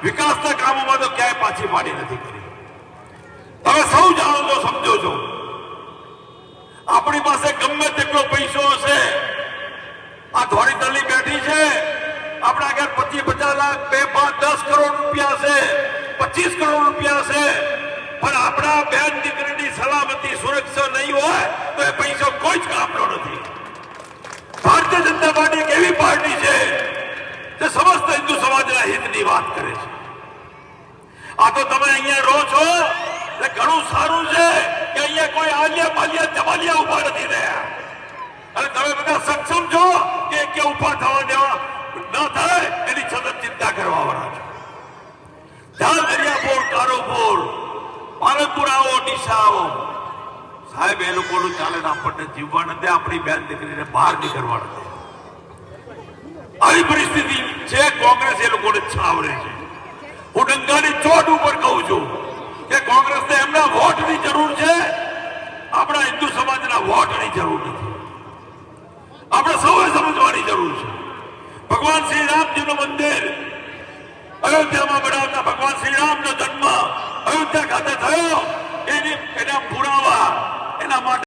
વિકાસના કામોમાં તો ક્યાંય પાછી પાડી નથી કરી. તમે સૌ જાણો છો, સમજો છો. આપણી પાસે ગમે તેટલો પૈસો હશે, આ ધોળી તળી બેઠી છે, આપણા આગળ 25-50 લાખ, 2-5-10 કરોડ રૂપિયા છે, 25 કરોડ રૂપિયા છે, પણ આપણા બેન દીકરીની સલામતી સુરક્ષા નહીં હોય તો એ પૈસો કોઈ જ કામનો નથી. ભારતીય જનતા પાર્ટી એક એવી પાર્ટી છે જે સમસ્ત હિન્દુ સમાજના હિતની વાત કરે છે. આ તો તમે અહીંયા રહો છો એ ઘણું સારું છે કે અહીંયા કોઈ આલિયા પાલિયા જમાલિયા ઉભા નથી રહ્યા, અને તમે બધા સક્ષમ છો કે ઉભા થવા દેવા ન થાય એની સતત ચિંતા કરવા વાળા છો. જ્યાં દરિયાપુર, કારોપુર, પાલનપુર આવો, ડીસા આવો, સાહેબ એ લોકોનું ચાલે આપણને જીવવા નથી, આપણી બેન દીકરીને બહાર નીકળવા નથી. આવી પરિસ્થિતિ છે. કોંગ્રેસ એ લોકોને છાવરે છે. હું ડંકાની ચોટ ઉપર કહું છું કે કોંગ્રેસને એમના વોટની જરૂર છે, આપણા હિન્દુ સમાજના વોટની જરૂર નથી. આપણે સૌએ સમજવાની જરૂર છે. ભગવાન શ્રી રામજીનું મંદિર અયોધ્યામાં બનાવ